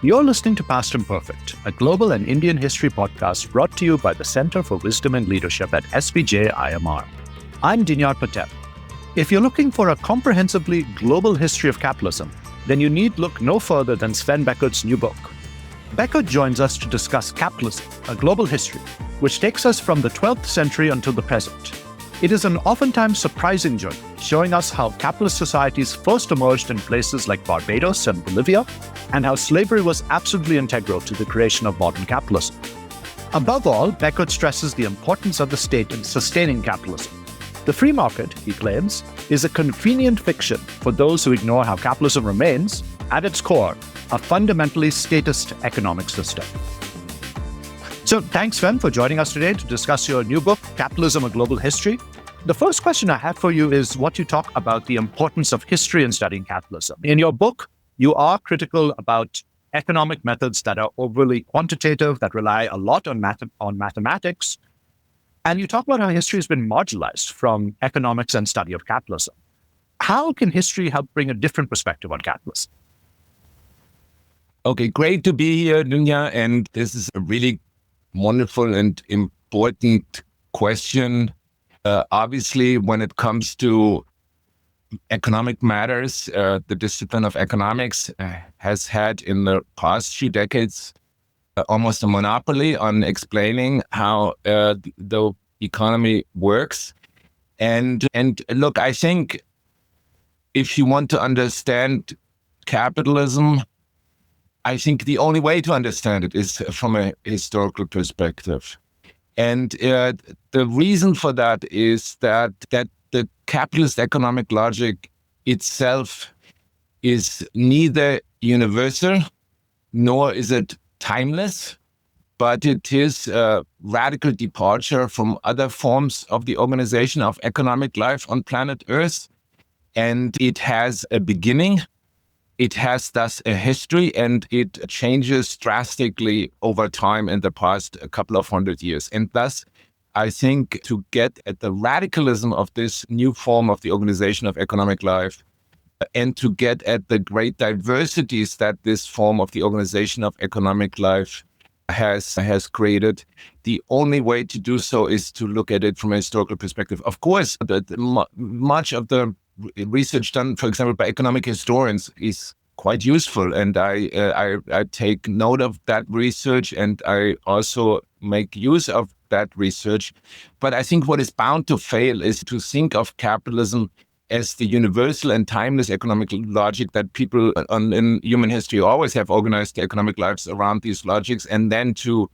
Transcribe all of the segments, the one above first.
You're listening to Past Imperfect, a global and Indian history podcast brought to you by the Center for Wisdom and Leadership at SPJIMR. I'm Dinyar Patel. If you're looking for a comprehensively global history of capitalism, then you need look no further than Sven Beckert's new book. Beckert joins us to discuss Capitalism, a global history, which takes us from the 12th century until the present. It is an oftentimes surprising journey, showing us how capitalist societies first emerged in places like Barbados and Bolivia, and how slavery was absolutely integral to the creation of modern capitalism. Above all, Beckert stresses the importance of the state in sustaining capitalism. The free market, he claims, is a convenient fiction for those who ignore how capitalism remains, at its core, a fundamentally statist economic system. So thanks, Sven, for joining us today to discuss your new book, Capitalism, A Global History. The first question I have for you is what you talk about the importance of history in studying capitalism. In your book, you are critical about economic methods that are overly quantitative, that rely a lot on mathematics. And you talk about how history has been marginalized from economics and study of capitalism. How can history help bring a different perspective on capitalism? Okay, great to be here, Dinyar. And this is a really wonderful and important question. Obviously, when it comes to economic matters, the discipline of economics has had in the past few decades almost a monopoly on explaining how the economy works. And look, I think if you want to understand capitalism, I think the only way to understand it is from a historical perspective. And the reason for that is that the capitalist economic logic itself is neither universal nor is it timeless, but it is a radical departure from other forms of the organization of economic life on planet Earth. And it has a beginning. It has thus a history, and it changes drastically over time in the past a couple of hundred years. And thus, I think to get at the radicalism of this new form of the organization of economic life, and to get at the great diversities that this form of the organization of economic life has created, the only way to do so is to look at it from a historical perspective. Of course, much of the research done, for example, by economic historians is quite useful, and I take note of that research, and I also make use of that research. But I think what is bound to fail is to think of capitalism as the universal and timeless economic logic that people in human history always have organized their economic lives around these logics, and then to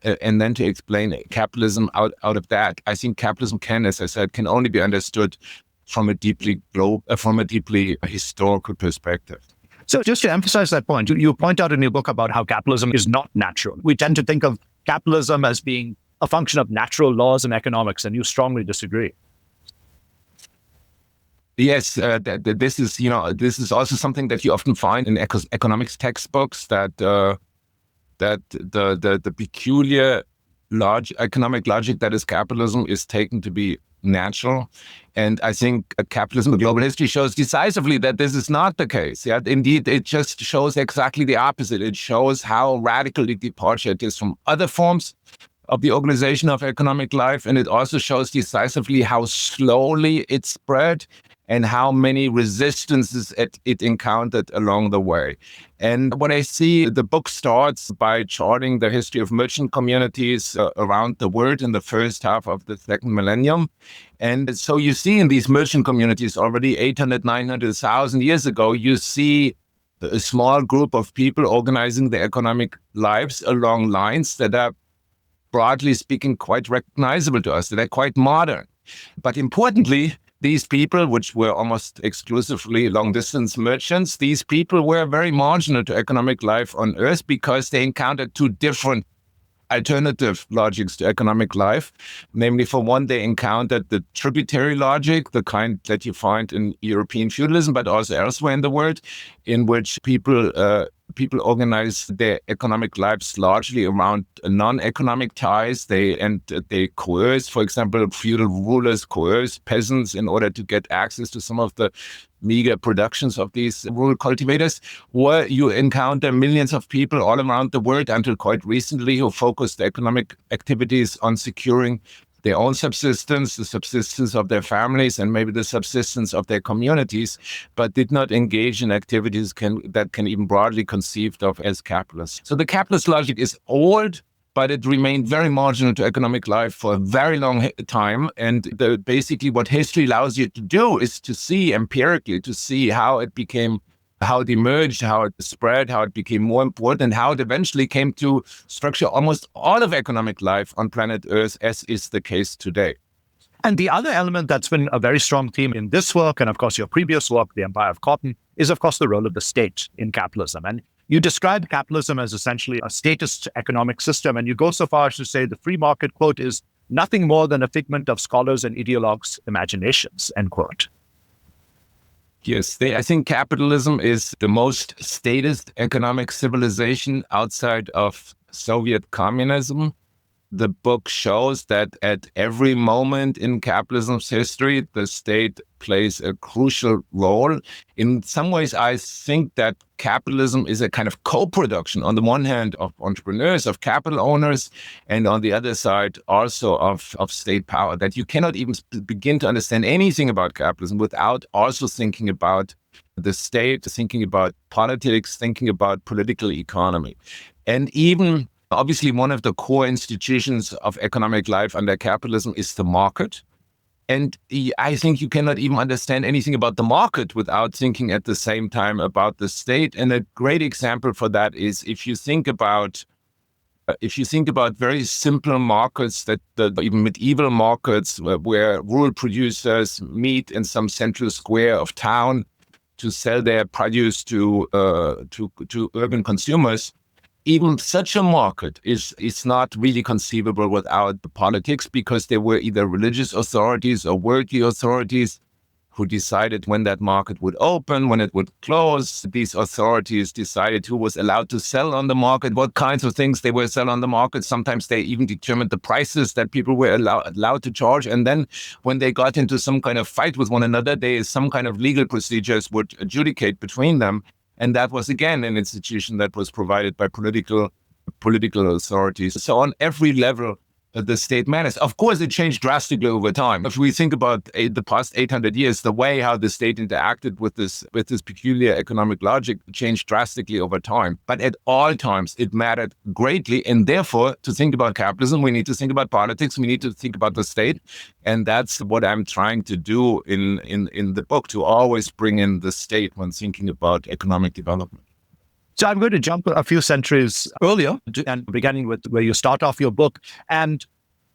explain capitalism out of that. I think capitalism can only be understood from a deeply historical perspective. So just to emphasize that point, you point out in your book about how capitalism is not natural. We tend to think of capitalism as being a function of natural laws and economics, and you strongly disagree. Yes, this is also something that you often find in economics textbooks, that the peculiar large economic logic that is capitalism is taken to be natural. And I think Capitalism, a Global History shows decisively that this is not the case. Yeah, indeed, it just shows exactly the opposite. It shows how radically departure it is from other forms of the organization of economic life. And it also shows decisively how slowly it spread and how many resistances it encountered along the way. And what I see, the book starts by charting the history of merchant communities around the world in the first half of the second millennium. And so you see in these merchant communities already 800, 900,000 years ago, you see a small group of people organizing their economic lives along lines that are, broadly speaking, quite recognizable to us, that are quite modern. But importantly, these people, which were almost exclusively long-distance merchants, these people were very marginal to economic life on Earth because they encountered two different alternative logics to economic life. Namely, for one, they encountered the tributary logic, the kind that you find in European feudalism, but also elsewhere in the world, in which people organize their economic lives largely around non-economic ties. They coerce, for example, feudal rulers coerce peasants in order to get access to some of the meager productions of these rural cultivators, or you encounter millions of people all around the world until quite recently who focused economic activities on securing their own subsistence, the subsistence of their families, and maybe the subsistence of their communities, but did not engage in activities that can even broadly conceived of as capitalist. So the capitalist logic is old, but it remained very marginal to economic life for a very long time. And basically what history allows you to do is to see empirically, to see how it emerged, how it spread, how it became more important, and how it eventually came to structure almost all of economic life on planet Earth, as is the case today. And the other element that's been a very strong theme in this work, and of course your previous work, The Empire of Cotton, is of course the role of the state in capitalism. And you describe capitalism as essentially a statist economic system, and you go so far as to say the free market, quote, is nothing more than a figment of scholars and ideologues' imaginations, end quote. Yes, I think capitalism is the most statist economic civilization outside of Soviet communism. The book shows that at every moment in capitalism's history, the state plays a crucial role. In some ways, I think that capitalism is a kind of co-production, on the one hand, of entrepreneurs, of capital owners, and on the other side, also of state power, that you cannot even begin to understand anything about capitalism without also thinking about the state, thinking about politics, thinking about political economy. And even obviously, one of the core institutions of economic life under capitalism is the market. And I think you cannot even understand anything about the market without thinking at the same time about the state. And a great example for that is if you think about very simple markets, that even medieval markets where rural producers meet in some central square of town to sell their produce to urban consumers. Even such a market is not really conceivable without the politics, because there were either religious authorities or worldly authorities who decided when that market would open, when it would close. These authorities decided who was allowed to sell on the market, what kinds of things they were sell on the market. Sometimes they even determined the prices that people were allowed to charge. And then when they got into some kind of fight with one another, some kind of legal procedures would adjudicate between them. And that was, again, an institution that was provided by political authorities. So on every level, the state matters. Of course, it changed drastically over time. If we think about the past 800 years, the way how the state interacted with this peculiar economic logic changed drastically over time. But at all times, it mattered greatly. And therefore, to think about capitalism, we need to think about politics. We need to think about the state. And that's what I'm trying to do in the book, to always bring in the state when thinking about economic development. So I'm going to jump a few centuries earlier, and beginning with where you start off your book. And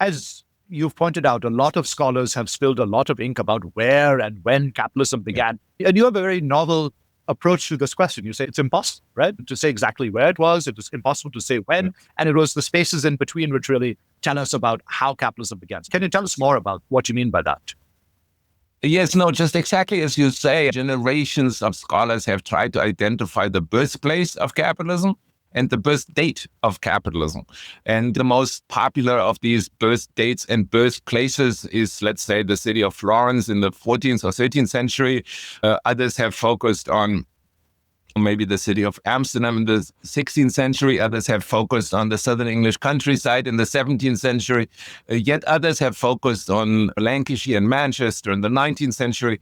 as you've pointed out, a lot of scholars have spilled a lot of ink about where and when capitalism began. And you have a very novel approach to this question. You say it's impossible, right, to say exactly where it was. It was impossible to say when. And it was the spaces in between which really tell us about how capitalism began. Can you tell us more about what you mean by that? Yes, no, just exactly as you say, generations of scholars have tried to identify the birthplace of capitalism and the birth date of capitalism. And the most popular of these birth dates and birthplaces is, let's say, the city of Florence in the 14th or 13th century. Others have focused on maybe the city of Amsterdam in the 16th century. Others have focused on the southern English countryside in the 17th century. Yet others have focused on Lancashire and Manchester in the 19th century.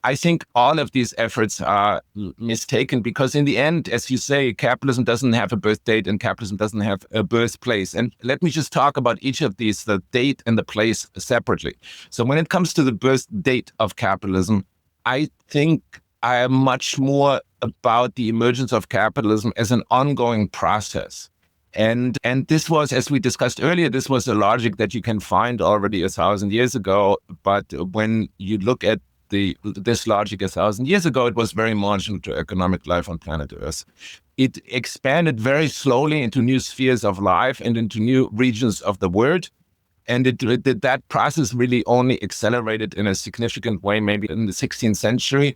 I think all of these efforts are mistaken, because in the end, as you say, capitalism doesn't have a birth date and capitalism doesn't have a birthplace. And let me just talk about each of these, the date and the place, separately. So when it comes to the birth date of capitalism, I think I am much more about the emergence of capitalism as an ongoing process. And this was, as we discussed earlier, this was a logic that you can find already 1,000 years ago. But when you look at this logic 1,000 years ago, it was very marginal to economic life on planet Earth. It expanded very slowly into new spheres of life and into new regions of the world. And that process really only accelerated in a significant way, maybe in the 16th century.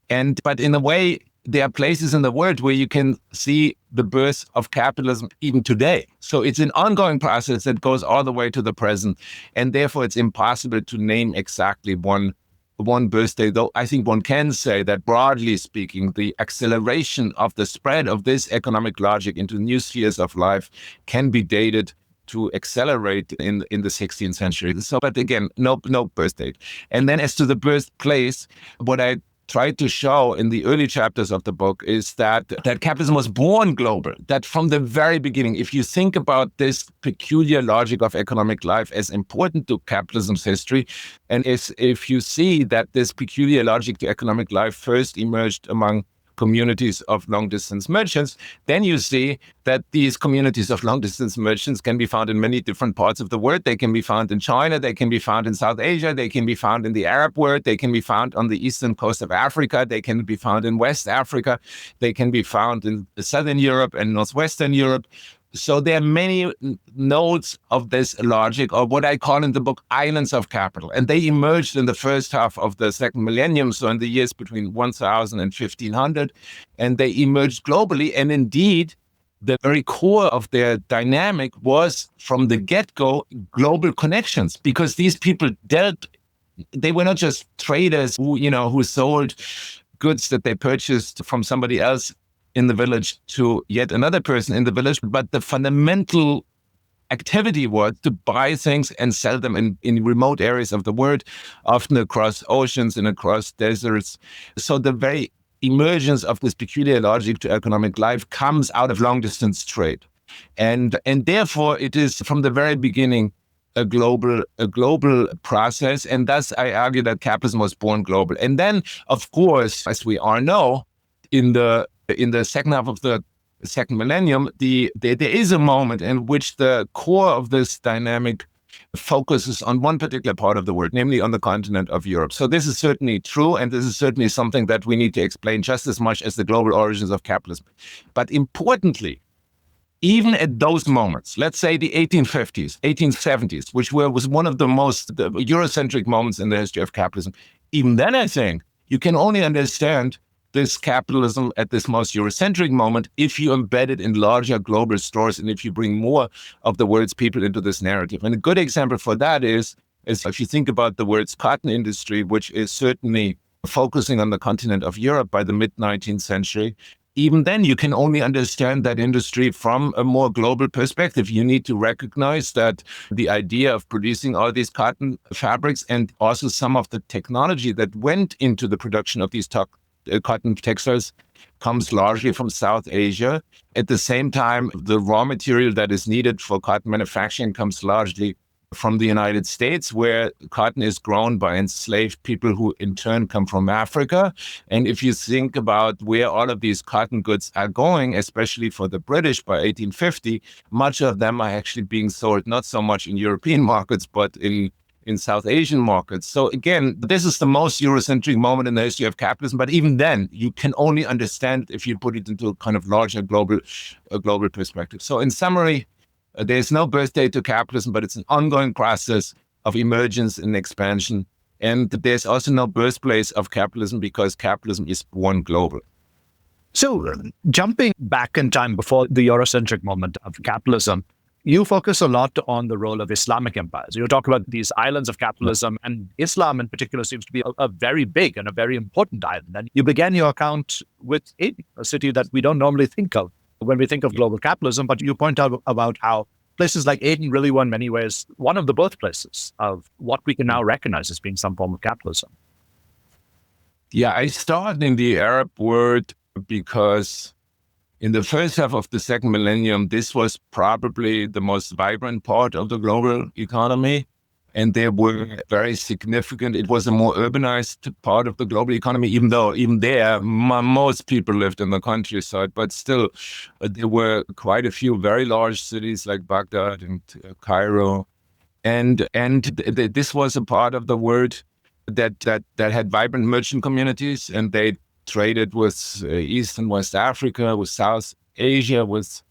But in a way, there are places in the world where you can see the birth of capitalism even today. So it's an ongoing process that goes all the way to the present. And therefore, it's impossible to name exactly one one birthday, though I think one can say that broadly speaking, the acceleration of the spread of this economic logic into new spheres of life can be dated to accelerate in the 16th century. So, but again, no birth date. And then as to the birthplace, what I tried to show in the early chapters of the book is that capitalism was born global, that from the very beginning, if you think about this peculiar logic of economic life as important to capitalism's history, and if you see that this peculiar logic to economic life first emerged among communities of long-distance merchants, then you see that these communities of long-distance merchants can be found in many different parts of the world. They can be found in China, they can be found in South Asia, they can be found in the Arab world, they can be found on the eastern coast of Africa, they can be found in West Africa, they can be found in Southern Europe and Northwestern Europe. So there are many nodes of this logic, or what I call in the book, islands of capital. And they emerged in the first half of the second millennium, so in the years between 1000 and 1500. And they emerged globally. And indeed, the very core of their dynamic was, from the get-go, global connections. Because these people they were not just traders who sold goods that they purchased from somebody else in the village to yet another person in the village, but the fundamental activity was to buy things and sell them in remote areas of the world, often across oceans and across deserts. So the very emergence of this peculiar logic to economic life comes out of long-distance trade. And therefore, it is from the very beginning a global process. And thus, I argue that capitalism was born global. And then, of course, as we all know, in the second half of the second millennium, there is a moment in which the core of this dynamic focuses on one particular part of the world, namely on the continent of Europe. So this is certainly true, and this is certainly something that we need to explain just as much as the global origins of capitalism. But importantly, even at those moments, let's say the 1850s, 1870s, which was one of the most Eurocentric moments in the history of capitalism, even then I think you can only understand this capitalism at this most Eurocentric moment if you embed it in larger global stories and if you bring more of the world's people into this narrative. And a good example for that is if you think about the world's cotton industry, which is certainly focusing on the continent of Europe by the mid-19th century, even then you can only understand that industry from a more global perspective. You need to recognize that the idea of producing all these cotton fabrics and also some of the technology that went into the production of these cotton textiles comes largely from South Asia. At the same time, the raw material that is needed for cotton manufacturing comes largely from the United States, where cotton is grown by enslaved people who in turn come from Africa. And if you think about where all of these cotton goods are going, especially for the British by 1850, much of them are actually being sold not so much in European markets, but in South Asian markets. So again, this is the most Eurocentric moment in the history of capitalism. But even then, you can only understand if you put it into a kind of larger global perspective. So in summary, there's no birthday to capitalism, but it's an ongoing process of emergence and expansion. And there's also no birthplace of capitalism because capitalism is born global. So jumping back in time before the Eurocentric moment of capitalism, you focus a lot on the role of Islamic empires. You talk about these islands of capitalism, and Islam in particular seems to be a very big and a very important island. And you began your account with Aden, a city that we don't normally think of when we think of global capitalism, but you point out about how places like Aden really were in many ways one of the birthplaces of what we can now recognize as being some form of capitalism. Yeah, I started in the Arab world because in the first half of the second millennium, this was probably the most vibrant part of the global economy. And they were very significant. It was a more urbanized part of the global economy, even though even there, most people lived in the countryside. But still, there were quite a few very large cities like Baghdad and Cairo. And this was a part of the world that had vibrant merchant communities, and they traded with East and West Africa, with South Asia, with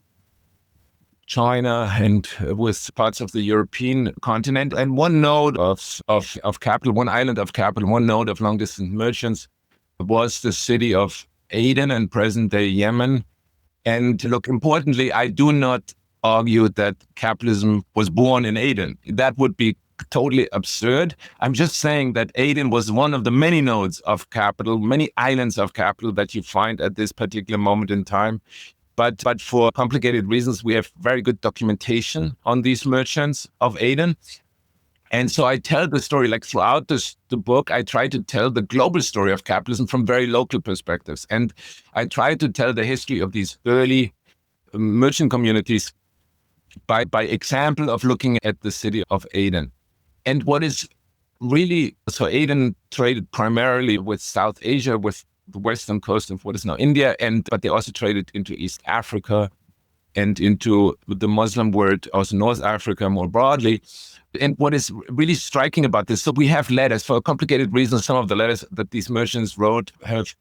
China, and with parts of the European continent. And one node of capital, one island of capital, one node of long-distance merchants was the city of Aden in present-day Yemen. And look, importantly, I do not argue that capitalism was born in Aden. That would be totally absurd. I'm just saying that Aden was one of the many nodes of capital, many islands of capital that you find at this particular moment in time. But for complicated reasons, we have very good documentation on these merchants of Aden. And so I tell the story, like throughout the book, I try to tell the global story of capitalism from very local perspectives. And I try to tell the history of these early merchant communities by example of looking at the city of Aden. And what is really, so Aden traded primarily with South Asia, with the western coast of what is now India, but they also traded into East Africa and into the Muslim world, also North Africa more broadly. And what is really striking about this, so we have letters, for complicated reasons, some of the letters that these merchants wrote have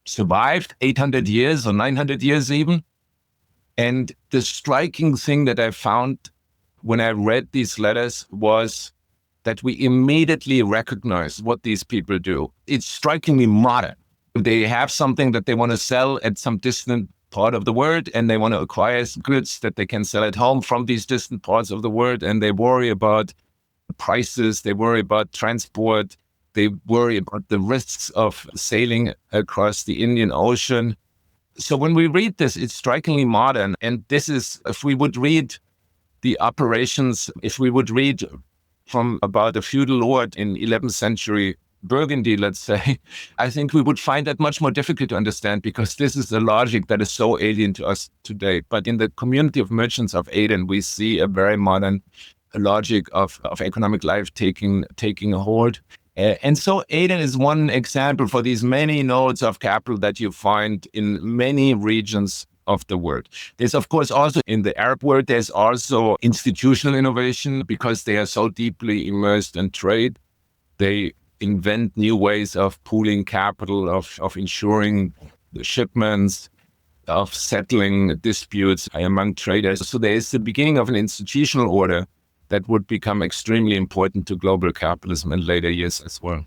survived 800 years or 900 years even. And the striking thing that I found when I read these letters was that we immediately recognize what these people do. It's strikingly modern. They have something that they want to sell at some distant part of the world, and they want to acquire goods that they can sell at home from these distant parts of the world, and they worry about prices, they worry about transport, they worry about the risks of sailing across the Indian Ocean. So when we read this, it's strikingly modern. And this is, if we would read the operations, if we would read from about a feudal lord in 11th century Burgundy, let's say, I think we would find that much more difficult to understand, because this is a logic that is so alien to us today. But in the community of merchants of Aden, we see a very modern logic of economic life taking a hold. And so Aden is one example for these many nodes of capital that you find in many regions of the world. There's, of course, also in the Arab world, there's also institutional innovation, because they are so deeply immersed in trade. They invent new ways of pooling capital, of ensuring the shipments, of settling disputes among traders. So there is the beginning of an institutional order that would become extremely important to global capitalism in later years as well.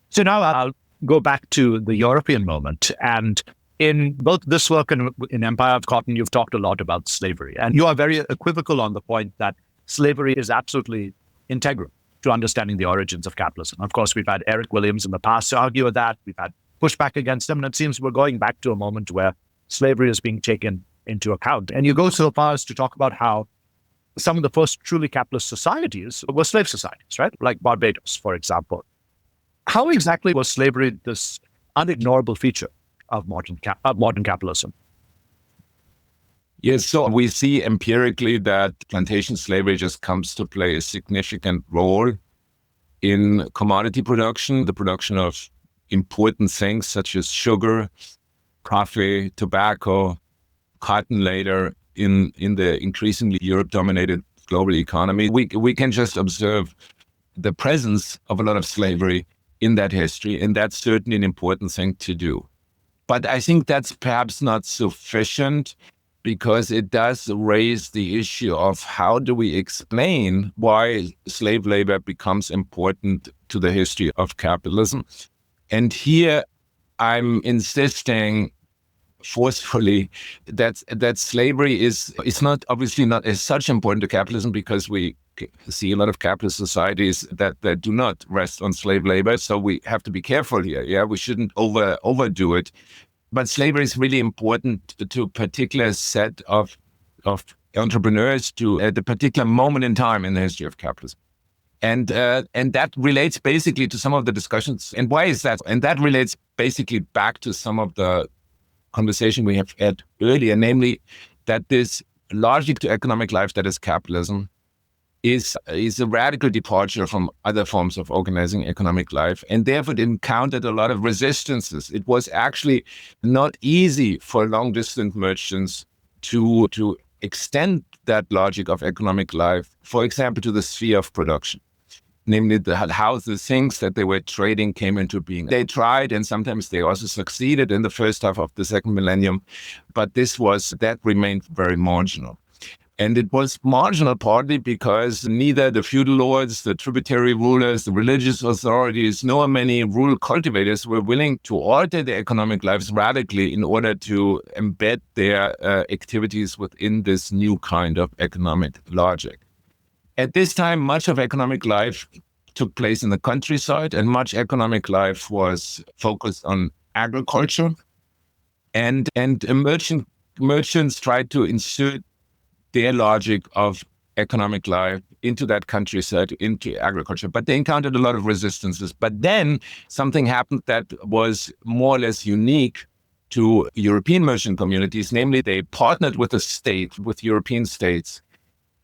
So now I'll go back to the European moment. And in both this work and in Empire of Cotton, you've talked a lot about slavery. And you are very equivocal on the point that slavery is absolutely integral to understanding the origins of capitalism. Of course, we've had Eric Williams in the past to argue with that. We've had pushback against them. And it seems we're going back to a moment where slavery is being taken into account. And you go so far as to talk about how some of the first truly capitalist societies were slave societies, right? Like Barbados, for example. How exactly was slavery this unignorable feature of modern capitalism? Yes, so we see empirically that plantation slavery just comes to play a significant role in commodity production, the production of important things such as sugar, coffee, tobacco, cotton later, in the increasingly Europe-dominated global economy. We can just observe the presence of a lot of slavery in that history, and that's certainly an important thing to do. But I think that's perhaps not sufficient, because it does raise the issue of how do we explain why slave labor becomes important to the history of capitalism. And here I'm insisting forcefully that slavery is not obviously not as such important to capitalism, because we see a lot of capitalist societies that do not rest on slave labor. So we have to be careful here. Yeah, we shouldn't overdo it. But slavery is really important to a particular set of entrepreneurs at the particular moment in time in the history of capitalism. And that relates basically to some of the discussions. And why is that? And that relates basically back to some of the conversation we have had earlier, namely that this logic to economic life that is capitalism is a radical departure from other forms of organizing economic life, and therefore it encountered a lot of resistances. It was actually not easy for long-distance merchants to extend that logic of economic life, for example, to the sphere of production. Namely, how the things that they were trading came into being. They tried, and sometimes they also succeeded in the first half of the second millennium, but that remained very marginal. And it was marginal partly because neither the feudal lords, the tributary rulers, the religious authorities, nor many rural cultivators were willing to alter their economic lives radically in order to embed their activities within this new kind of economic logic. At this time, much of economic life took place in the countryside, and much economic life was focused on agriculture. And merchants tried to insert their logic of economic life into that countryside, into agriculture. But they encountered a lot of resistances. But then something happened that was more or less unique to European merchant communities. Namely, they partnered with the state, with European states.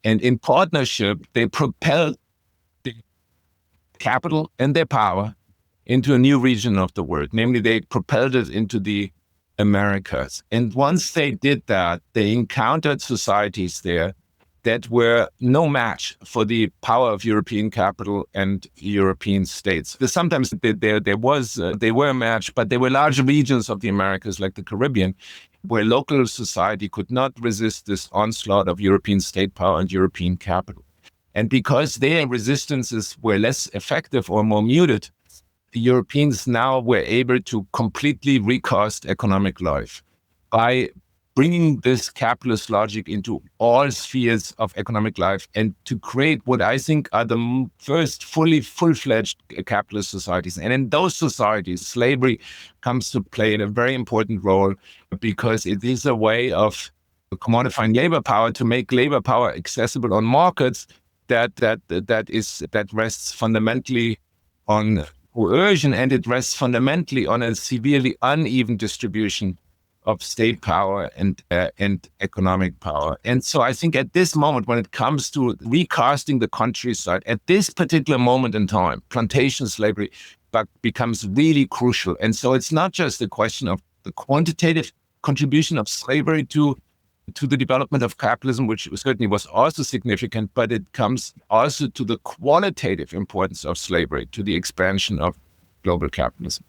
And in partnership, they propelled the capital and their power into a new region of the world. Namely, they propelled it into the Americas. And once they did that, they encountered societies there that were no match for the power of European capital and European states. Sometimes they were a match, but they were large regions of the Americas, like the Caribbean, where local society could not resist this onslaught of European state power and European capital. And because their resistances were less effective or more muted, the Europeans now were able to completely recast economic life by bringing this capitalist logic into all spheres of economic life and to create what I think are the first full-fledged capitalist societies. And in those societies, slavery comes to play a very important role because it is a way of commodifying labor power to make labor power accessible on markets that rests fundamentally on coercion, and it rests fundamentally on a severely uneven distribution of state power and economic power. And so I think at this moment, when it comes to recasting the countryside, at this particular moment in time, plantation slavery becomes really crucial. And so it's not just a question of the quantitative contribution of slavery to the development of capitalism, which certainly was also significant, but it comes also to the qualitative importance of slavery, to the expansion of global capitalism.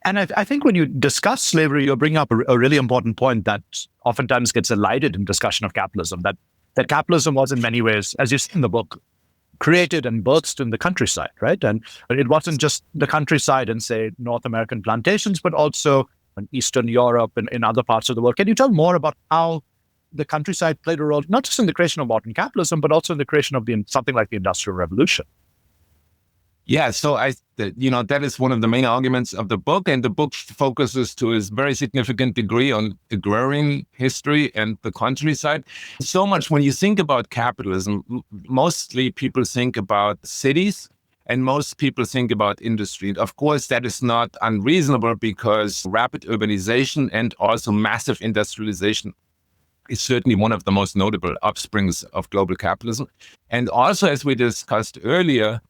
And I think when you discuss slavery, you're bringing up a really important point that oftentimes gets elided in discussion of capitalism, that capitalism was in many ways, as you see in the book, created and birthed in the countryside, right? And it wasn't just the countryside in, say, North American plantations, but also in Eastern Europe and in other parts of the world. Can you tell more about how the countryside played a role, not just in the creation of modern capitalism, but also in the creation of something like the Industrial Revolution? Yeah, so that is one of the main arguments of the book, and the book focuses to a very significant degree on agrarian history and the countryside. So much when you think about capitalism, mostly people think about cities, and most people think about industry. Of course, that is not unreasonable because rapid urbanization and also massive industrialization is certainly one of the most notable offsprings of global capitalism. And also, as we discussed earlier,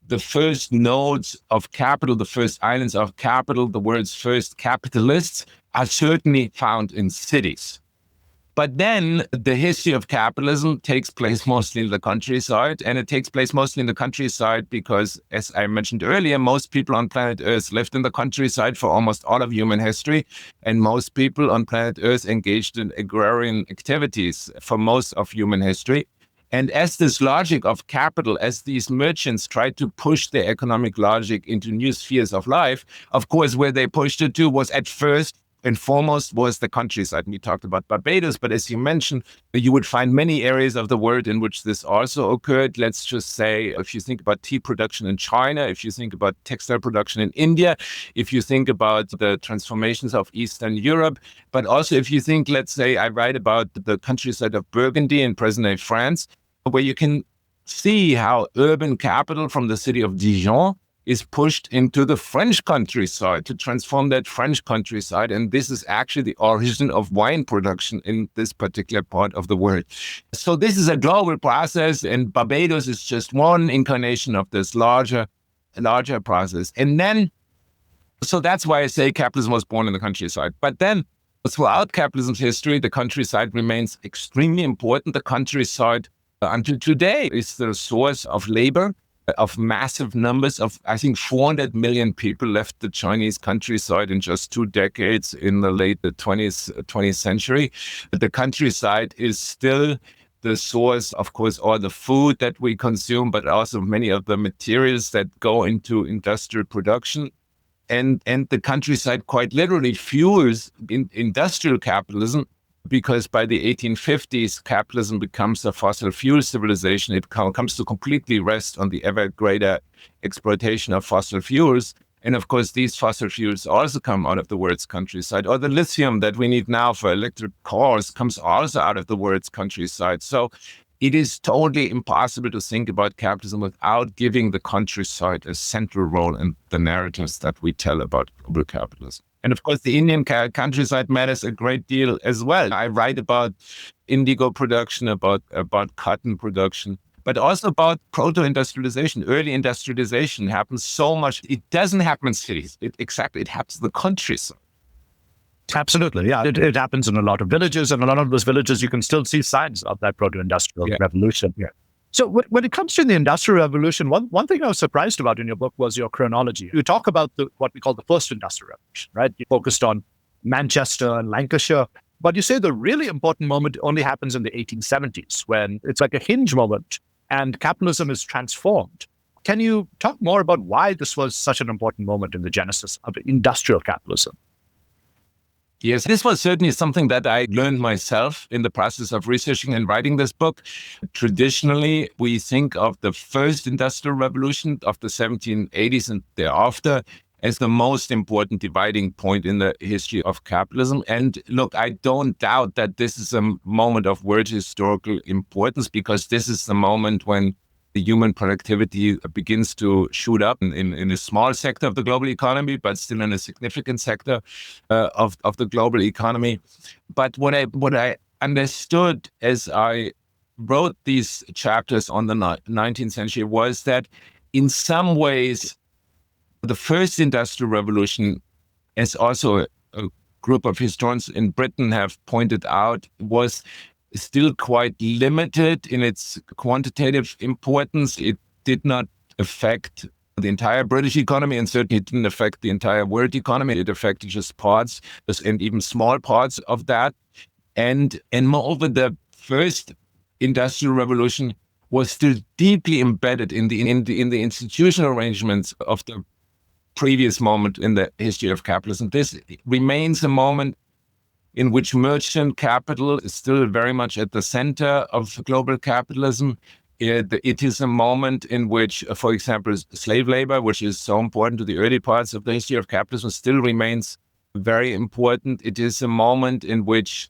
the first nodes of capital, the first islands of capital, the world's first capitalists are certainly found in cities. But then the history of capitalism takes place mostly in the countryside, and it takes place mostly in the countryside because, as I mentioned earlier, most people on planet Earth lived in the countryside for almost all of human history, and most people on planet Earth engaged in agrarian activities for most of human history. And as this logic of capital, as these merchants tried to push their economic logic into new spheres of life, of course, where they pushed it to was at first and foremost was the countryside. We talked about Barbados, but as you mentioned, you would find many areas of the world in which this also occurred. Let's just say, if you think about tea production in China, if you think about textile production in India, if you think about the transformations of Eastern Europe, but also if you think, let's say, I write about the countryside of Burgundy in present-day France, where you can see how urban capital from the city of Dijon is pushed into the French countryside to transform that French countryside. And this is actually the origin of wine production in this particular part of the world. So this is a global process, and Barbados is just one incarnation of this larger process. And then, so that's why I say capitalism was born in the countryside. But then throughout capitalism's history, the countryside remains extremely important. The countryside until today is the source of labor, of massive numbers of, I think, 400 million people left the Chinese countryside in just 2 decades in the late 20th century. The countryside is still the source, of course, all the food that we consume, but also many of the materials that go into industrial production. And the countryside quite literally fuels industrial capitalism because by the 1850s, capitalism becomes a fossil fuel civilization. It comes to completely rest on the ever greater exploitation of fossil fuels. And of course, these fossil fuels also come out of the world's countryside, or the lithium that we need now for electric cars comes also out of the world's countryside. So it is totally impossible to think about capitalism without giving the countryside a central role in the narratives that we tell about global capitalism. And of course, the Indian countryside matters a great deal as well. I write about indigo production, about cotton production, but also about proto-industrialization. Early industrialization happens so much. It doesn't happen in cities. It happens in the countryside. Absolutely, yeah. It happens in a lot of villages, and a lot of those villages, you can still see signs of that proto-industrial revolution. Yeah. So when it comes to the Industrial Revolution, one thing I was surprised about in your book was your chronology. You talk about what we call the First Industrial Revolution, right? You focused on Manchester and Lancashire, but you say the really important moment only happens in the 1870s, when it's like a hinge moment and capitalism is transformed. Can you talk more about why this was such an important moment in the genesis of industrial capitalism? Yes, this was certainly something that I learned myself in the process of researching and writing this book. Traditionally, we think of the first industrial revolution of the 1780s and thereafter as the most important dividing point in the history of capitalism. And look, I don't doubt that this is a moment of world historical importance, because this is the moment when the human productivity begins to shoot up in a small sector of the global economy, but still in a significant sector of the global economy. But what I understood as I wrote these chapters on the 19th century was that in some ways, the first industrial revolution, as also a group of historians in Britain have pointed out, was still quite limited in its quantitative importance. It did not affect the entire British economy, and certainly it didn't affect the entire world economy. It affected just parts, and even small parts of that. And moreover, the first industrial revolution was still deeply embedded in the institutional arrangements of the previous moment in the history of capitalism. This remains a moment in which merchant capital is still very much at the center of global capitalism. It is a moment in which, for example, slave labor, which is so important to the early parts of the history of capitalism, still remains very important. It is a moment in which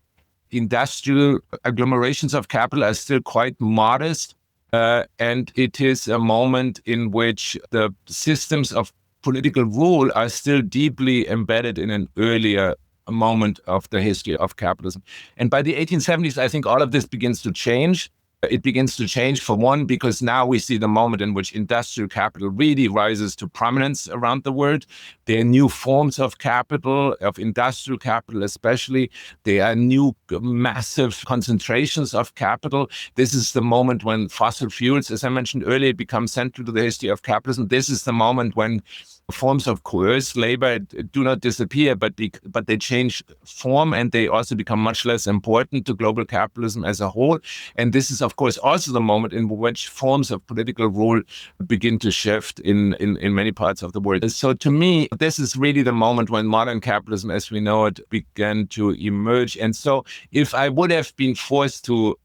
industrial agglomerations of capital are still quite modest. And it is a moment in which the systems of political rule are still deeply embedded in an earlier moment of the history of capitalism. And by the 1870s, I think all of this begins to change. It begins to change, for one, because now we see the moment in which industrial capital really rises to prominence around the world. There are new forms of capital, of industrial capital especially. There are new massive concentrations of capital. This is the moment when fossil fuels, as I mentioned earlier, become central to the history of capitalism. This is the moment when forms of coerced labor do not disappear, but they change form, and they also become much less important to global capitalism as a whole. And this is, of course, also the moment in which forms of political rule begin to shift in many parts of the world. So to me, this is really the moment when modern capitalism, as we know it, began to emerge. And so if I would have been forced to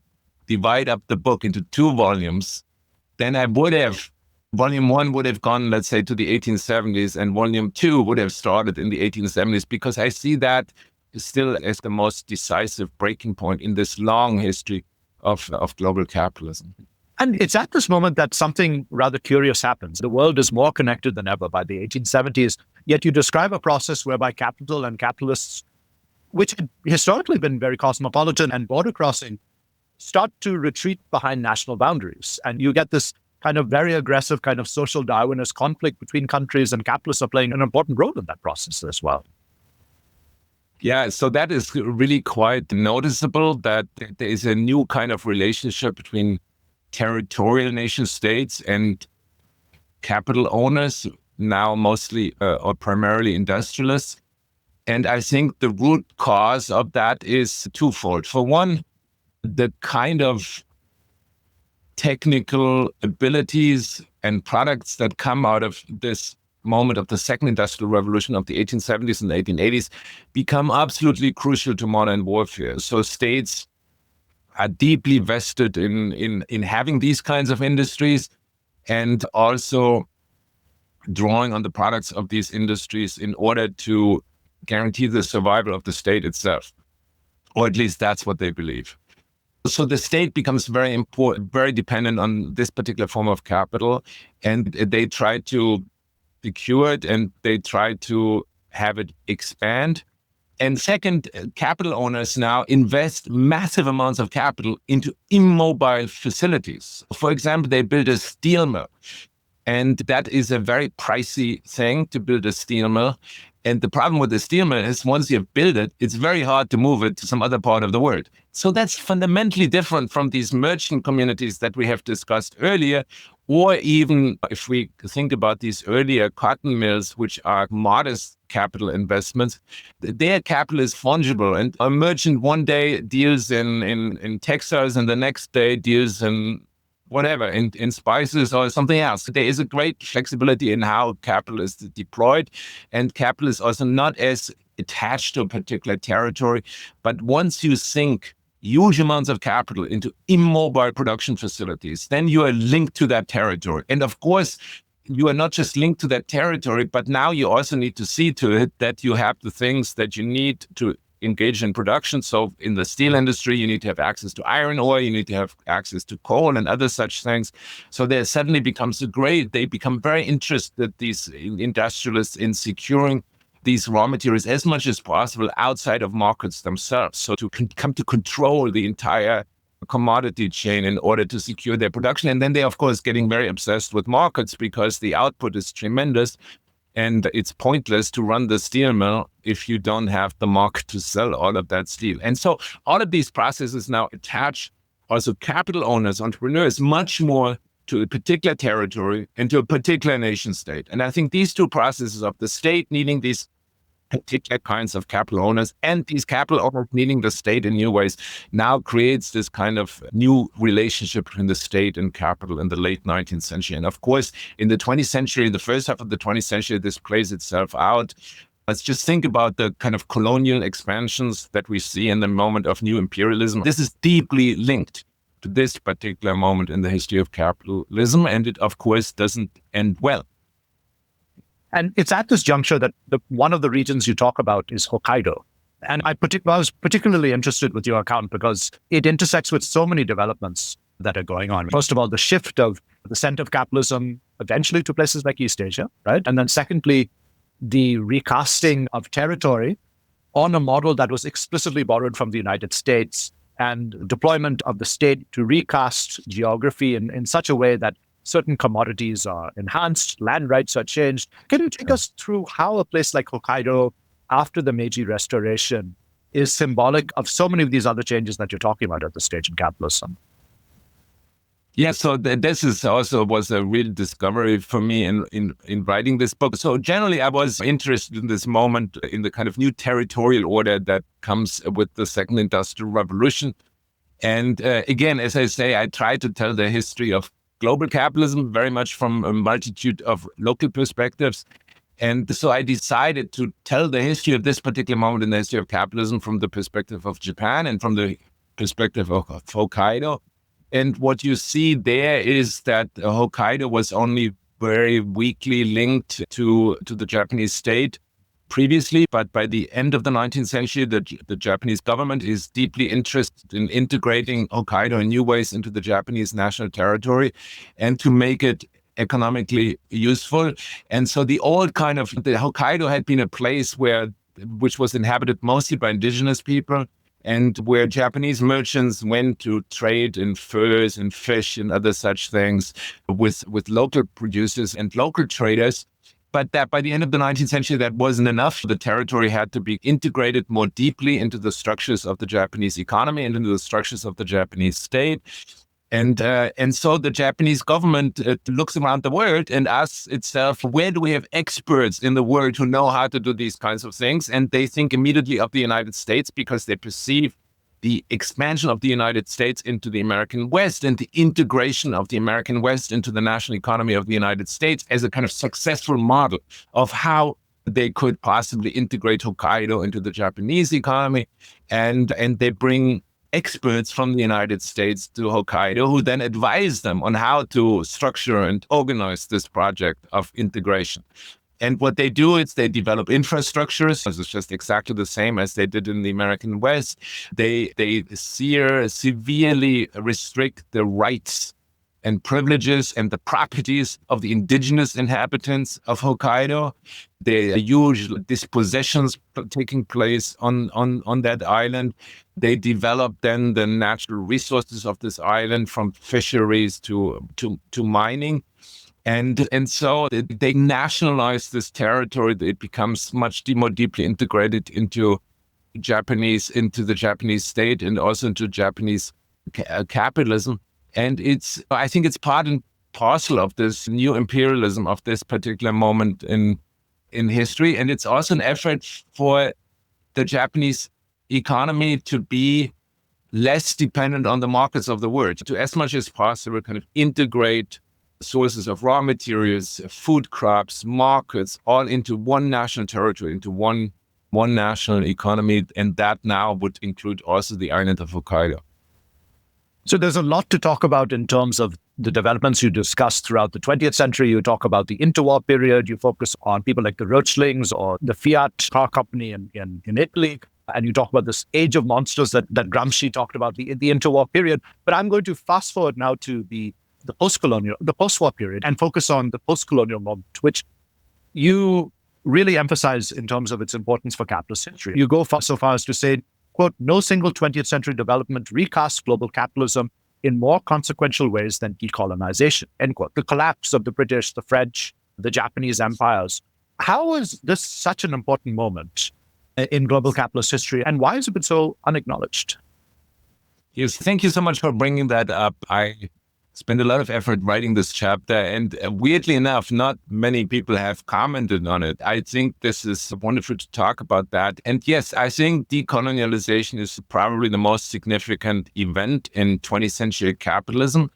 divide up the book into 2 volumes, then I would have Volume 1 would have gone, let's say, to the 1870s, and Volume 2 would have started in the 1870s, because I see that still as the most decisive breaking point in this long history of global capitalism. And it's at this moment that something rather curious happens. The world is more connected than ever by the 1870s, yet you describe a process whereby capital and capitalists, which had historically been very cosmopolitan and border crossing, start to retreat behind national boundaries. And you get this kind of very aggressive kind of social Darwinist conflict between countries, and capitalists are playing an important role in that process as well. Yeah, so that is really quite noticeable, that there is a new kind of relationship between territorial nation states and capital owners, now mostly or primarily industrialists. And I think the root cause of that is twofold. For one, the kind of technical abilities and products that come out of this moment of the second industrial revolution of the 1870s and 1880s become absolutely crucial to modern warfare. So states are deeply vested in having these kinds of industries and also drawing on the products of these industries in order to guarantee the survival of the state itself. Or at least that's what they believe. So the state becomes very important, very dependent on this particular form of capital, and they try to secure it and they try to have it expand. And second, capital owners now invest massive amounts of capital into immobile facilities. For example, they build a steel mill. And that is a very pricey thing to build a steel mill. And the problem with the steel mill is once you've built it, it's very hard to move it to some other part of the world. So that's fundamentally different from these merchant communities that we have discussed earlier, or even if we think about these earlier cotton mills, which are modest capital investments, their capital is fungible. And a merchant one day deals in textiles and the next day deals in whatever, in spices or something else. There is a great flexibility in how capital is deployed, and capital is also not as attached to a particular territory. But once you sink huge amounts of capital into immobile production facilities, then you are linked to that territory. And of course, you are not just linked to that territory, but now you also need to see to it that you have the things that you need to engage in production. So in the steel industry, you need to have access to iron ore, you need to have access to coal and other such things. So there suddenly becomes they become very interested, these industrialists, in securing these raw materials as much as possible outside of markets themselves. So to come to control the entire commodity chain in order to secure their production. And then they're, of course, getting very obsessed with markets because the output is tremendous. And it's pointless to run the steel mill if you don't have the market to sell all of that steel. And so all of these processes now attach also capital owners, entrepreneurs, much more to a particular territory and to a particular nation state. And I think these two processes of the state needing these particular kinds of capital owners and these capital owners needing the state in new ways now creates this kind of new relationship between the state and capital in the late 19th century. And of course, in the 20th century, the first half of the 20th century, this plays itself out. Let's just think about the kind of colonial expansions that we see in the moment of new imperialism. This is deeply linked to this particular moment in the history of capitalism, and it, of course, doesn't end well. And it's at this juncture that one of the regions you talk about is Hokkaido. And I was particularly interested with your account because it intersects with so many developments that are going on. First of all, the shift of the center of capitalism eventually to places like East Asia, right? And then secondly, the recasting of territory on a model that was explicitly borrowed from the United States, and deployment of the state to recast geography in such a way that certain commodities are enhanced, land rights are changed. Can you take us through how a place like Hokkaido, after the Meiji Restoration, is symbolic of so many of these other changes that you're talking about at the stage in capitalism? Yeah, so this is also was a real discovery for me in writing this book. So generally, I was interested in this moment in the kind of new territorial order that comes with the Second Industrial Revolution. And again, as I say, I try to tell the history of global capitalism very much from a multitude of local perspectives. And so I decided to tell the history of this particular moment in the history of capitalism from the perspective of Japan and from the perspective of Hokkaido. And what you see there is that Hokkaido was only very weakly linked to the Japanese state previously, but by the end of the 19th century, the Japanese government is deeply interested in integrating Hokkaido in new ways into the Japanese national territory and to make it economically useful. And so the Hokkaido had been a place which was inhabited mostly by indigenous people, and where Japanese merchants went to trade in furs and fish and other such things with local producers and local traders. But that by the end of the 19th century, that wasn't enough. The territory had to be integrated more deeply into the structures of the Japanese economy and into the structures of the Japanese state. And so the Japanese government looks around the world and asks itself, where do we have experts in the world who know how to do these kinds of things? And they think immediately of the United States because they perceive the expansion of the United States into the American West and the integration of the American West into the national economy of the United States as a kind of successful model of how they could possibly integrate Hokkaido into the Japanese economy. And they bring experts from the United States to Hokkaido who then advise them on how to structure and organize this project of integration. And what they do is they develop infrastructures. It's just exactly the same as they did in the American West. They severely restrict the rights and privileges and the properties of the indigenous inhabitants of Hokkaido. There are huge dispossessions taking place on that island. They develop then the natural resources of this island, from fisheries to mining. And so they nationalize this territory. It becomes much more deeply integrated into the Japanese state and also into Japanese capitalism. And I think it's part and parcel of this new imperialism of this particular moment in history. And it's also an effort for the Japanese economy to be less dependent on the markets of the world, to as much as possible kind of integrate sources of raw materials, food crops, markets, all into one national territory, into one national economy. And that now would include also the island of Hokkaido. So there's a lot to talk about in terms of the developments you discussed throughout the 20th century. You talk about the interwar period. You focus on people like the Roechlings or the Fiat car company in Italy. And you talk about this age of monsters that Gramsci talked about, the interwar period. But I'm going to fast forward now to the post-war period and focus on the post-colonial moment, which you really emphasize in terms of its importance for capitalist history. You go so far as to say, quote, "No single 20th century development recasts global capitalism in more consequential ways than decolonization," end quote. The collapse of the British, the French, the Japanese empires. How is this such an important moment in global capitalist history, and why has it been so unacknowledged? Yes, thank you so much for bringing that up. I spent a lot of effort writing this chapter, and weirdly enough, not many people have commented on it. I think this is wonderful to talk about that. And yes, I think decolonialization is probably the most significant event in 20th century capitalism.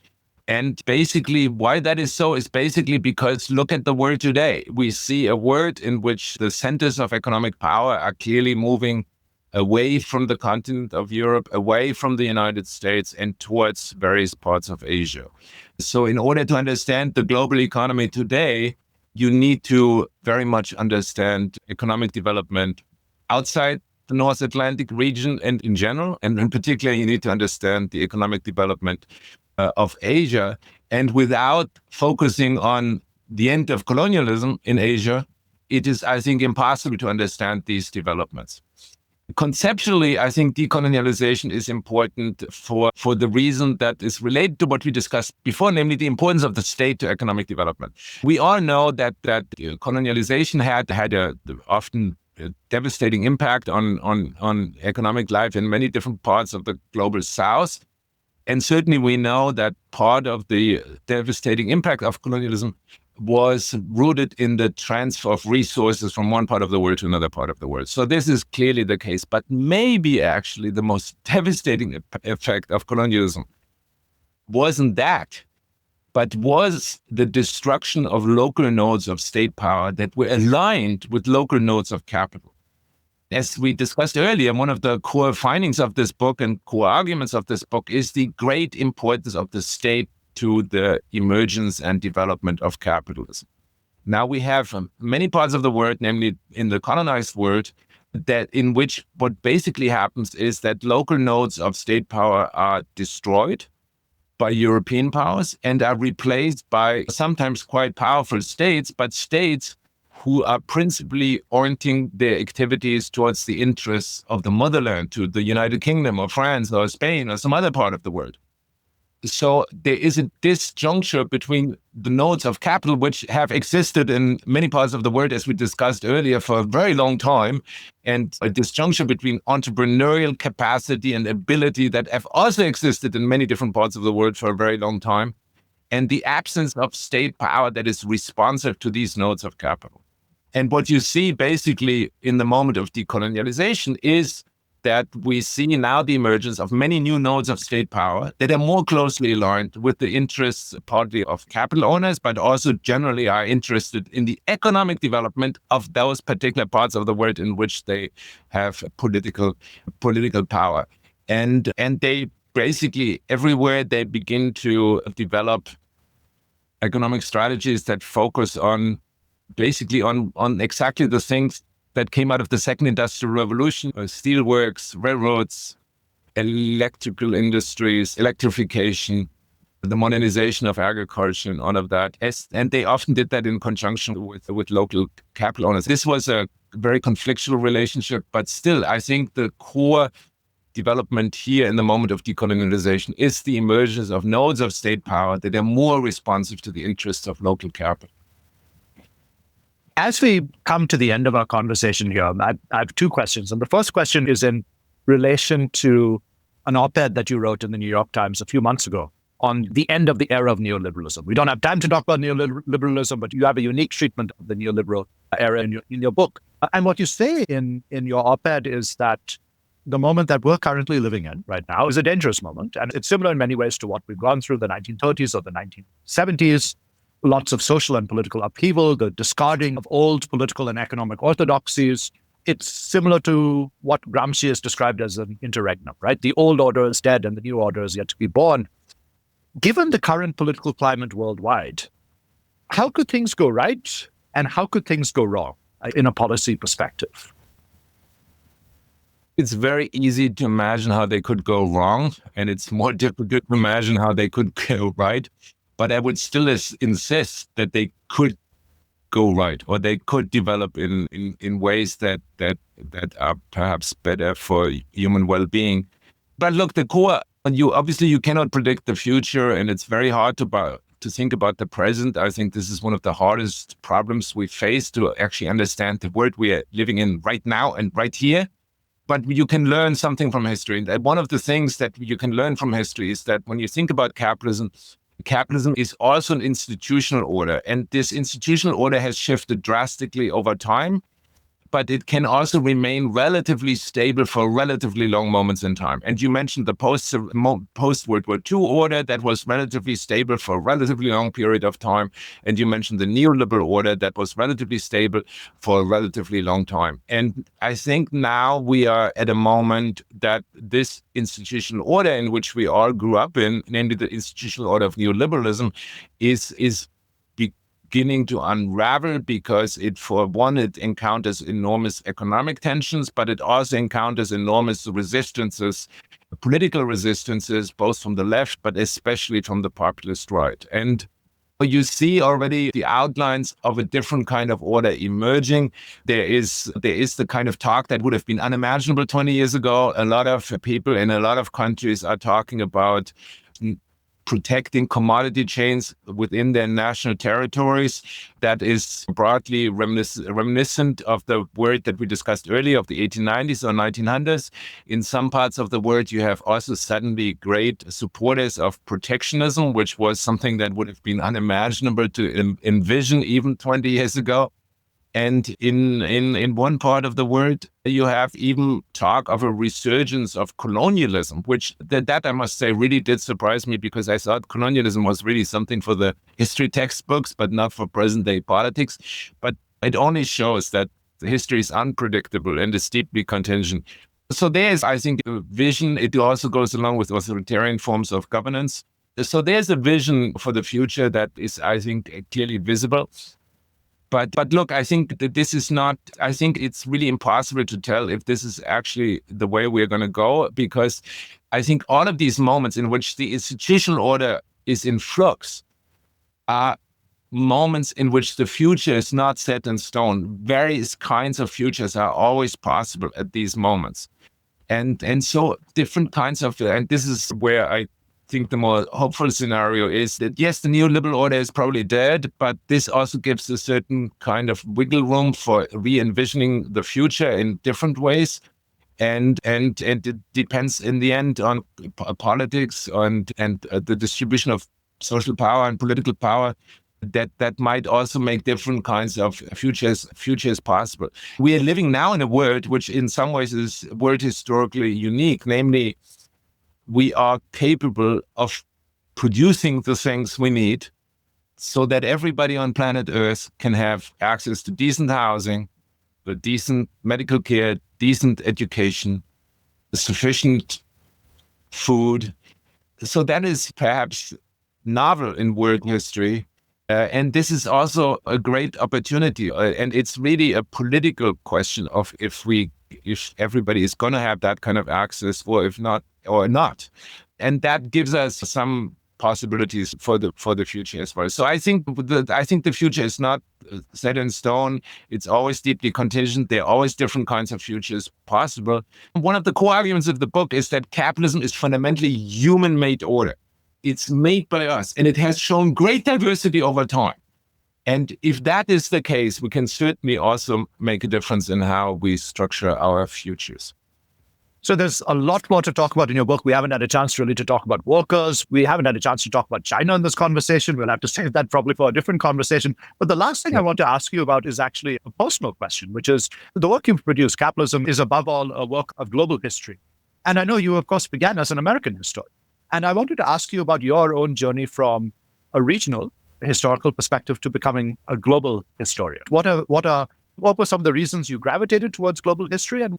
And basically why that is so is basically because look at the world today. We see a world in which the centers of economic power are clearly moving away from the continent of Europe, away from the United States, and towards various parts of Asia. So in order to understand the global economy today, you need to very much understand economic development outside the North Atlantic region and in general. And in particular, you need to understand the economic development of Asia. And without focusing on the end of colonialism in Asia, it is, I think, impossible to understand these developments. Conceptually, I think decolonialization is important for the reason that is related to what we discussed before, namely the importance of the state to economic development. We all know that colonialization had a often devastating impact on economic life in many different parts of the global South. And certainly we know that part of the devastating impact of colonialism was rooted in the transfer of resources from one part of the world to another part of the world. So this is clearly the case, but maybe actually the most devastating effect of colonialism wasn't that, but was the destruction of local nodes of state power that were aligned with local nodes of capital. As we discussed earlier, one of the core findings of this book and core arguments of this book is the great importance of the state to the emergence and development of capitalism. Now we have many parts of the world, namely in the colonized world, that in which what basically happens is that local nodes of state power are destroyed by European powers and are replaced by sometimes quite powerful states, but states who are principally orienting their activities towards the interests of the motherland, to the United Kingdom or France or Spain or some other part of the world. So there is a disjuncture between the nodes of capital, which have existed in many parts of the world, as we discussed earlier, for a very long time, and a disjuncture between entrepreneurial capacity and ability that have also existed in many different parts of the world for a very long time, and the absence of state power that is responsive to these nodes of capital. And what you see basically in the moment of decolonialization is that we see now the emergence of many new nodes of state power that are more closely aligned with the interests partly of capital owners, but also generally are interested in the economic development of those particular parts of the world in which they have political power. And they basically everywhere they begin to develop economic strategies that focus on basically on exactly the things that came out of the second industrial revolution: steelworks, railroads, electrical industries, electrification, the modernization of agriculture, and all of that. And they often did that in conjunction with local capital owners. This was a very conflictual relationship, but still, I think the core development here in the moment of decolonialization is the emergence of nodes of state power that are more responsive to the interests of local capital. As we come to the end of our conversation here, I have two questions. And the first question is in relation to an op-ed that you wrote in the New York Times a few months ago on the end of the era of neoliberalism. We don't have time to talk about neoliberalism, but you have a unique treatment of the neoliberal era in your book. And what you say in your op-ed is that the moment that we're currently living in right now is a dangerous moment. And it's similar in many ways to what we've gone through the 1930s or the 1970s. Lots of social and political upheaval, the discarding of old political and economic orthodoxies. It's similar to what Gramsci has described as an interregnum, right? The old order is dead and the new order is yet to be born. Given the current political climate worldwide, how could things go right and how could things go wrong in a policy perspective? It's very easy to imagine how they could go wrong, and it's more difficult to imagine how they could go right. But I would still insist that they could go right, or they could develop in ways that are perhaps better for human well-being. But look, the core, you cannot predict the future, and it's very hard to think about the present. I think this is one of the hardest problems we face, to actually understand the world we are living in right now and right here. But you can learn something from history. And one of the things that you can learn from history is that when you think about capitalism is also an institutional order. And this institutional order has shifted drastically over time, but it can also remain relatively stable for relatively long moments in time. And you mentioned the post-World War II order that was relatively stable for a relatively long period of time. And you mentioned the neoliberal order that was relatively stable for a relatively long time. And I think now we are at a moment that this institutional order in which we all grew up in, namely the institutional order of neoliberalism, is beginning to unravel, because it encounters enormous economic tensions, but it also encounters enormous resistances, political resistances, both from the left, but especially from the populist right. And you see already the outlines of a different kind of order emerging. There is the kind of talk that would have been unimaginable 20 years ago. A lot of people in a lot of countries are talking about protecting commodity chains within their national territories. That is broadly reminiscent of the word that we discussed earlier of the 1890s or 1900s. In some parts of the world, you have also suddenly great supporters of protectionism, which was something that would have been unimaginable to envision even 20 years ago. And in one part of the world, you have even talk of a resurgence of colonialism, which that I must say really did surprise me, because I thought colonialism was really something for the history textbooks, but not for present day politics. But it only shows that the history is unpredictable and is deeply contingent. So there's, I think, a vision. It also goes along with authoritarian forms of governance. So there's a vision for the future that is, I think, clearly visible. But look, I think that this is not, I think it's really impossible to tell if this is actually the way we're going to go, because I think all of these moments in which the institutional order is in flux are moments in which the future is not set in stone. Various kinds of futures are always possible at these moments. And so different kinds of, and this is where I think the more hopeful scenario is that, yes, the neoliberal order is probably dead, but this also gives a certain kind of wiggle room for re-envisioning the future in different ways. And it depends in the end on politics and the distribution of social power and political power that might also make different kinds of futures possible. We are living now in a world which in some ways is a world historically unique, namely we are capable of producing the things we need so that everybody on planet Earth can have access to decent housing, decent medical care, decent education, sufficient food. So that is perhaps novel in world history. And this is also a great opportunity. And it's really a political question of if everybody is going to have that kind of access or if not, or not. And that gives us some possibilities for the future as well. So I think the future is not set in stone. It's always deeply contingent. There are always different kinds of futures possible. One of the core arguments of the book is that capitalism is fundamentally human-made order. It's made by us, and it has shown great diversity over time. And if that is the case, we can certainly also make a difference in how we structure our futures. So there's a lot more to talk about in your book. We haven't had a chance really to talk about workers. We haven't had a chance to talk about China in this conversation. We'll have to save that probably for a different conversation. But the last thing I want to ask you about is actually a personal question, which is the work you've produced, Capitalism, is above all a work of global history. And I know you, of course, began as an American historian. And I wanted to ask you about your own journey from a regional historical perspective to becoming a global historian. What were some of the reasons you gravitated towards global history, and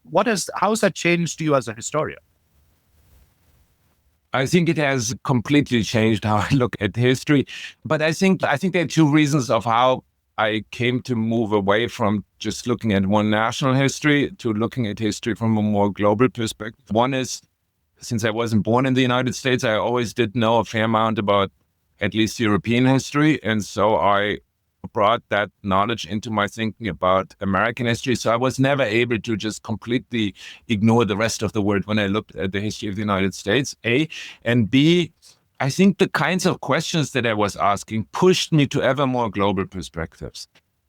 how has that changed you as a historian? I think it has completely changed how I look at history. But I think there are two reasons of how I came to move away from just looking at one national history to looking at history from a more global perspective. One is, since I wasn't born in the United States, I always did know a fair amount about at least European history. And so I brought that knowledge into my thinking about American history. So I was never able to just completely ignore the rest of the world when I looked at the history of the United States, A. And B, I think the kinds of questions that I was asking pushed me to ever more global perspectives.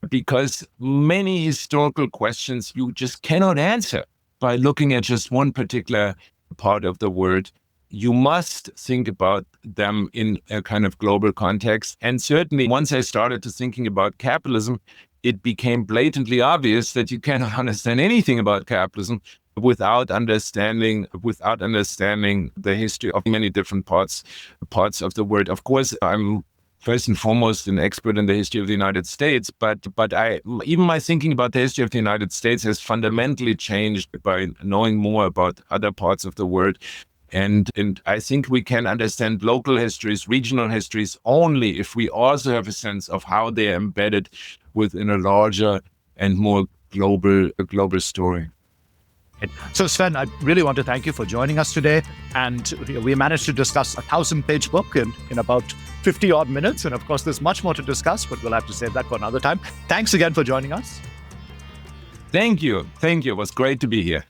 Because many historical questions you just cannot answer by looking at just one particular part of the world. You must think about them in a kind of global context. And certainly once I started to thinking about capitalism, it became blatantly obvious that you cannot understand anything about capitalism without understanding the history of many different parts of the world. Of course, I'm first and foremost an expert in the history of the United States, but even my thinking about the history of the United States has fundamentally changed by knowing more about other parts of the world. And I think we can understand local histories, regional histories, only if we also have a sense of how they are embedded within a larger and more global story. So Sven, I really want to thank you for joining us today. And we managed to discuss a 1,000-page book in about 50 odd minutes. And of course, there's much more to discuss, but we'll have to save that for another time. Thanks again for joining us. Thank you. It was great to be here.